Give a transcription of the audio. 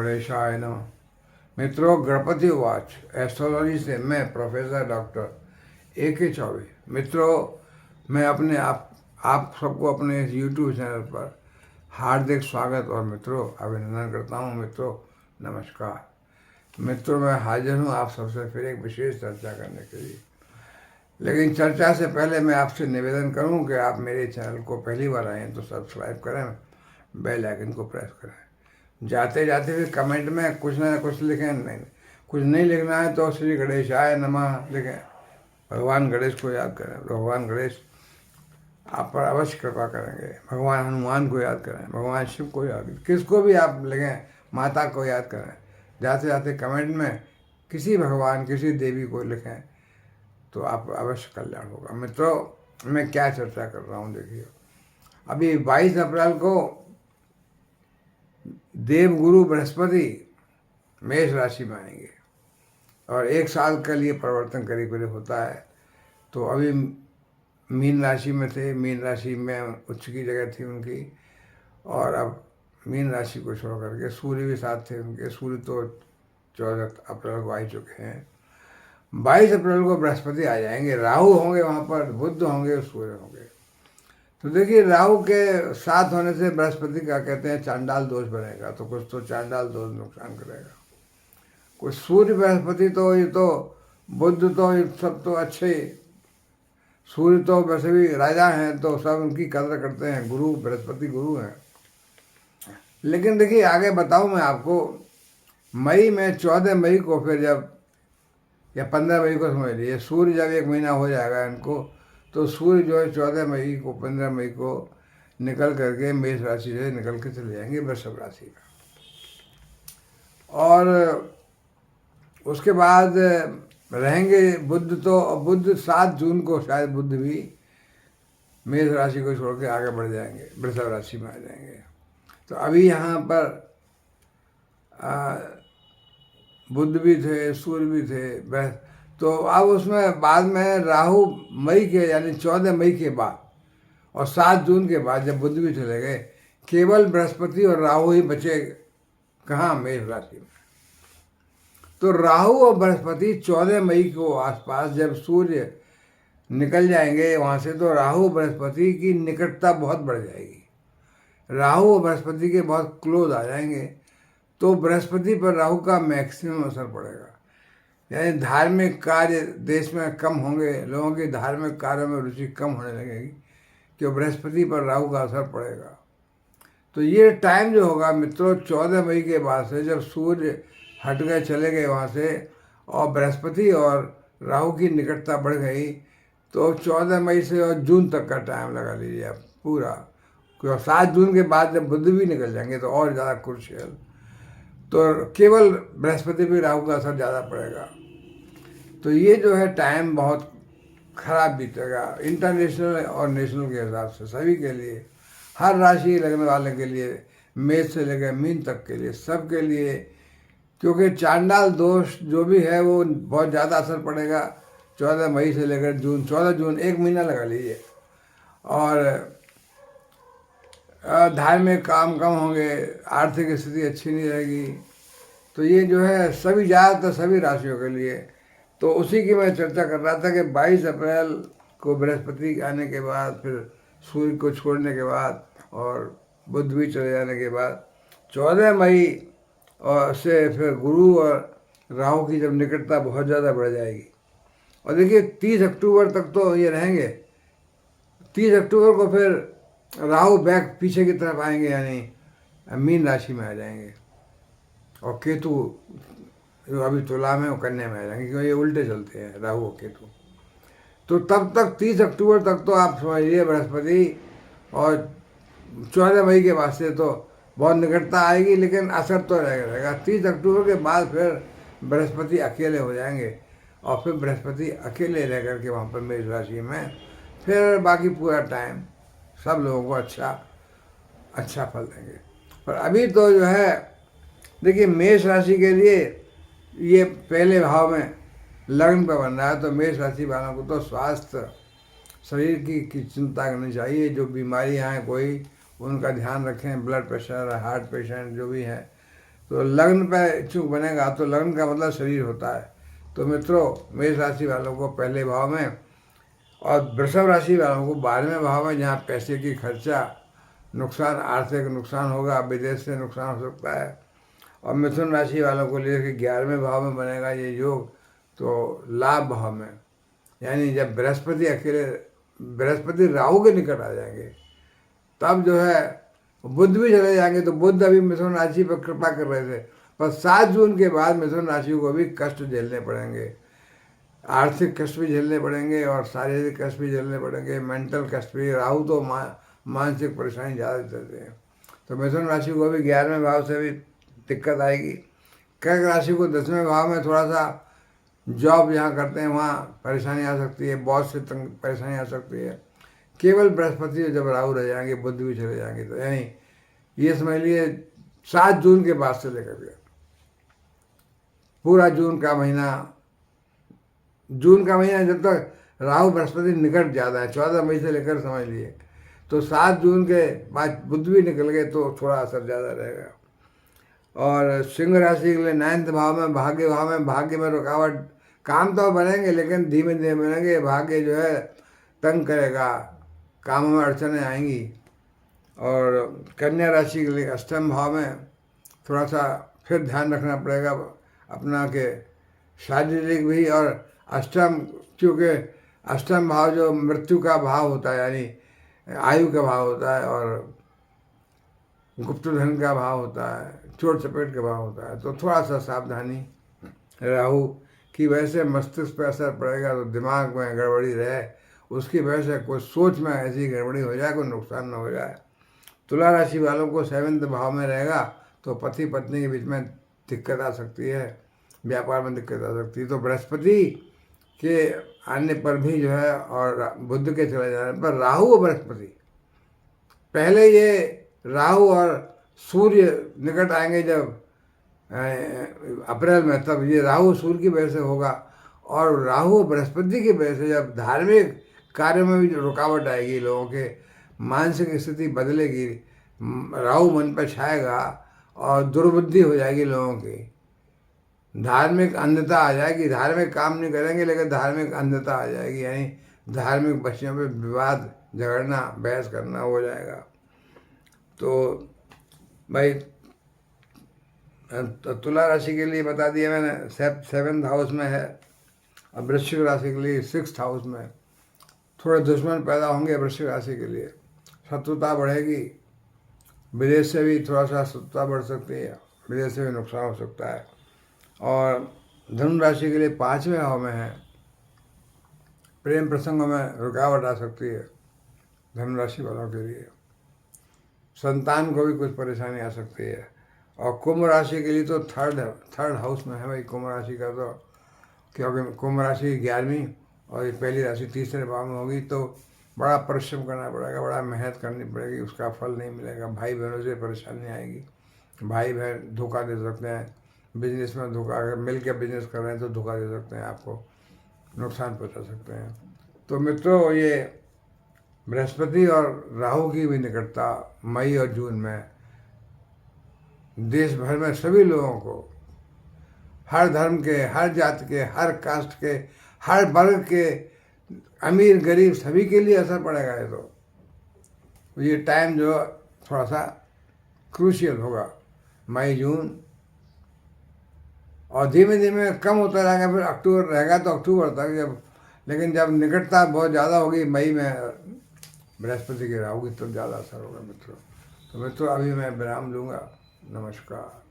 गणेशाय नमः। मित्रों, गणपति वॉच एस्ट्रोलॉजी से मैं प्रोफेसर डॉक्टर AK चौबे। मित्रों, मैं अपने आप सबको अपने इस यूट्यूब चैनल पर हार्दिक स्वागत और मित्रों अभिनंदन करता हूँ। मित्रों नमस्कार। मित्रों, मैं हाजिर हूँ आप सबसे फिर एक विशेष चर्चा करने के लिए। लेकिन चर्चा से पहले मैं आपसे निवेदन करूँ कि आप मेरे चैनल को पहली बार आए हैं तो सब्सक्राइब करें, बेल आइकन को प्रेस करें। जाते जाते भी कमेंट में कुछ ना कुछ लिखें। नहीं, कुछ नहीं लिखना है तो श्री गणेशाय नमः लिखें। भगवान गणेश को याद करें। भगवान गणेश आप पर अवश्य कृपा करेंगे। भगवान हनुमान को याद करें, भगवान शिव को याद करें, किसको भी आप लिखें, माता को याद करें। जाते जाते कमेंट में किसी भगवान किसी देवी को लिखें तो आप अवश्य कल्याण होगा। मित्रों, मैं क्या चर्चा कर रहा हूँ देखिए। अभी 22 अप्रैल को देवगुरु बृहस्पति मेष राशि में आएंगे और एक साल के लिए परिवर्तन करीब करीब होता है। तो अभी मीन राशि में थे, मीन राशि में उच्च की जगह थी उनकी, और अब मीन राशि को छोड़ करके सूर्य भी साथ थे उनके। सूर्य तो 14 अप्रैल को आ ही चुके हैं। 22 अप्रैल को बृहस्पति आ जाएंगे। राहु होंगे वहाँ पर, बुध होंगे, सूर्य होंगे। तो देखिए, राहु के साथ होने से बृहस्पति का कहते हैं चांडाल दोष बनेगा, तो कुछ तो चांडाल दोष नुकसान करेगा। कुछ सूर्य बृहस्पति तो ये तो बुध तो ये सब तो अच्छे, सूर्य तो वैसे भी राजा हैं तो सब उनकी कदर करते हैं। गुरु बृहस्पति गुरु हैं। लेकिन देखिए आगे बताऊं मैं आपको, मई में 14 मई को फिर जब, या 15 मई को समझ लीजिए, सूर्य जब एक महीना हो जाएगा इनको, तो सूर्य जो है 14 मई को 15 मई को निकल करके मेष राशि से निकल के चले जाएंगे वृषभ राशि का। और उसके बाद रहेंगे बुध। तो बुध 7 जून को शायद बुध भी मेष राशि को छोड़ के आगे बढ़ जाएंगे, वृषभ राशि में आ जाएंगे। तो अभी यहाँ पर बुध भी थे, सूर्य भी थे। तो अब उसमें बाद में राहु मई के यानी 14 मई के बाद और 7 जून के बाद जब बुध भी चले गए, केवल बृहस्पति और राहु ही बचे कहाँ, मेष राशि में। तो राहु और बृहस्पति 14 मई को आसपास जब सूर्य निकल जाएंगे वहाँ से, तो राहु बृहस्पति की निकटता बहुत बढ़ जाएगी। राहु और बृहस्पति के बहुत क्लोज आ जाएंगे। तो बृहस्पति पर राहु का मैक्सिमम असर पड़ेगा। यानी धार्मिक कार्य देश में कम होंगे, लोगों की धार्मिक कार्यों में रुचि कम होने लगेगी, क्यों बृहस्पति पर राहु का असर पड़ेगा। तो ये टाइम जो होगा मित्रों 14 मई के बाद से, जब सूर्य हट गए चले गए वहाँ से और बृहस्पति और राहु की निकटता बढ़ गई, तो 14 मई से और जून तक का टाइम लगा लीजिए आप पूरा। क्योंकि 7 जून के बाद जब बुध भी निकल जाएंगे तो और ज़्यादा क्रूशियल। तो केवल बृहस्पति पे राहु का असर ज़्यादा पड़ेगा। तो ये जो है टाइम बहुत खराब बीतेगा इंटरनेशनल और नेशनल के हिसाब से, सभी के लिए, हर राशि लगने वाले के लिए, मेष से लेकर मीन तक के लिए, सब के लिए। क्योंकि चांडाल दोष जो भी है वो बहुत ज़्यादा असर पड़ेगा 14 मई से लेकर जून, 14 जून, एक महीना लगा लीजिए। और धार्मिक काम कम होंगे, आर्थिक स्थिति अच्छी नहीं रहेगी। तो ये जो है सभी, ज़्यादातर सभी राशियों के लिए। तो उसी की मैं चर्चा कर रहा था कि 22 अप्रैल को बृहस्पति आने के बाद, फिर सूर्य को छोड़ने के बाद और बुध भी चले जाने के बाद 14 मई और से फिर गुरु और राहु की जब निकटता बहुत ज़्यादा बढ़ जाएगी। और देखिए 30 अक्टूबर तक तो ये रहेंगे। 30 अक्टूबर को फिर राहु बैक पीछे की तरफ आएंगे, यानी मीन राशि में आ जाएंगे। और केतु जो अभी तुला में वो कन्या में आ जाएंगे, क्योंकि ये उल्टे चलते हैं राहु और केतु। तो तब तक 30 अक्टूबर तक तो आप समझिए बृहस्पति, और 14 मई के बाद से तो बहुत निकटता आएगी, लेकिन असर तो रहेगा। 30 अक्टूबर के बाद फिर बृहस्पति अकेले हो जाएंगे, और फिर बृहस्पति अकेले रह करके वहाँ पर मेष राशि में, फिर बाकी पूरा टाइम सब लोगों को अच्छा फल देंगे। पर अभी तो जो है देखिए, मेष राशि के लिए ये पहले भाव में लग्न पर बन रहा है। तो मेष राशि वालों को तो स्वास्थ्य, शरीर की चिंता करनी चाहिए। जो बीमारियां हैं कोई, उनका ध्यान रखें। ब्लड प्रेशर, हार्ट पेशेंट जो भी है, तो लग्न पे इच्छुक बनेगा, तो लग्न का मतलब शरीर होता है। तो मित्रों, मेष राशि वालों को पहले भाव में और वृषभ राशि वालों को 12वें भाव में, जहाँ पैसे की खर्चा, नुकसान, आर्थिक नुकसान होगा, विदेश से नुकसान हो सकता है। और मिथुन राशि वालों को लेकर 11वें भाव में बनेगा ये योग, तो लाभ भाव में, यानी जब बृहस्पति राहु के निकट आ जाएंगे, तब जो है बुध भी चले जाएंगे। तो बुध अभी मिथुन राशि पर कृपा कर रहे थे, पर 7 जून के बाद मिथुन राशि को भी कष्ट झेलने पड़ेंगे, आर्थिक कष्ट भी झेलने पड़ेंगे और शारीरिक कष्ट भी झेलने पड़ेंगे, मेंटल कष्ट भी। राहु तो मानसिक परेशानी ज़्यादा देते हैं। तो मिथुन राशि को भी 11वें भाव से भी दिक्कत आएगी। कर्क राशि को 10वें भाव में थोड़ा सा जॉब जहाँ करते हैं वहाँ परेशानी आ सकती है, बॉस से परेशानी आ सकती है। केवल बृहस्पति जब राहु रह जाएंगे, बुध भी चले जाएंगे, तो यानी ये समझ लिए 7 जून के बाद से लेकर के पूरा जून का महीना जब तक राहु बृहस्पति निकट ज़्यादा है, 14 मई से लेकर समझ लिए, तो 7 जून के बाद बुध भी निकल गए तो थोड़ा असर ज़्यादा रहेगा। और सिंह राशि के लिए 9वें भाव में, भाग्य में रुकावट, काम तो बनेंगे लेकिन धीमे धीमे बनेंगे, भाग्य जो है तंग करेगा, कामों में अड़चनें आएंगी। और कन्या राशि के लिए 8वें भाव में थोड़ा सा फिर ध्यान रखना पड़ेगा अपना के शारीरिक भी, और चूँकि 8वां भाव जो मृत्यु का भाव होता है, यानी आयु का भाव होता है, और गुप्तधन का भाव होता है, चोट चपेट का भाव होता है, तो थोड़ा सा सावधानी। राहु की वजह से मस्तिष्क पर असर पड़ेगा, तो दिमाग में गड़बड़ी रहे, उसकी वजह से कोई सोच में ऐसी गड़बड़ी हो जाए, कोई नुकसान न हो जाए। तुला राशि वालों को 7वें भाव में रहेगा, तो पति पत्नी के बीच में दिक्कत आ सकती है, व्यापार में दिक्कत आ सकती है। तो बृहस्पति के आने पर भी जो है, और बुध के चले जाने पर, राहु और बृहस्पति, पहले ये राहु और सूर्य निकट आएंगे जब अप्रैल में, तब ये राहु सूर्य की वजह से होगा, और राहु और बृहस्पति की वजह से जब धार्मिक कार्य में भी रुकावट आएगी, लोगों के मानसिक स्थिति बदलेगी, राहु मन पर छाएगा और दुर्बुद्धि हो जाएगी लोगों की, धार्मिक अंधता आ जाएगी, धार्मिक काम नहीं करेंगे लेकिन धार्मिक अंधता आ जाएगी, यानी धार्मिक विषयों पे विवाद, झगड़ना, बहस करना हो जाएगा। तो भाई तुला राशि के लिए बता दिया मैंने, 7th हाउस में है, और वृश्चिक राशि के लिए 6th हाउस में। थोड़े दुश्मन पैदा होंगे वृश्चिक राशि के लिए, शत्रुता बढ़ेगी, विदेश से भी थोड़ा सा शत्रुता बढ़ सकती है, विदेश से भी नुकसान हो सकता है। और धनु राशि के लिए 5वें भाव में है, प्रेम प्रसंगों में रुकावट आ सकती है धनु राशि वालों के लिए, संतान को भी कुछ परेशानी आ सकती है। और कुंभ राशि के लिए तो थर्ड हाउस में है भाई कुंभ राशि का, तो क्योंकि कुंभ राशि 11वीं और ये पहली राशि 3रे भाव में होगी, तो बड़ा परिश्रम करना पड़ेगा, बड़ा मेहनत करनी पड़ेगी, उसका फल नहीं मिलेगा, भाई बहनों से परेशानी आएगी, भाई बहन धोखा दे सकते हैं, बिजनेस में धोखा, अगर मिल के बिजनेस कर रहे हैं तो धोखा दे सकते हैं, आपको नुकसान पहुंचा सकते हैं। तो मित्रों, ये बृहस्पति और राहु की भी निकटता मई और जून में देश भर में सभी लोगों को, हर धर्म के, हर जाति के, हर कास्ट के, हर वर्ग के, अमीर गरीब सभी के लिए असर पड़ेगा। ये तो ये टाइम जो थोड़ा सा क्रूशियल होगा, मई जून, और धीमे धीमे कम होता रहेगा, फिर अक्टूबर रहेगा तो अक्टूबर तक, जब लेकिन जब निकटता बहुत ज़्यादा होगी मई में बृहस्पति की राहु की, तब ज़्यादा असर होगा मित्रों। तो मित्रों, अभी मैं विराम लूँगा। नमस्कार।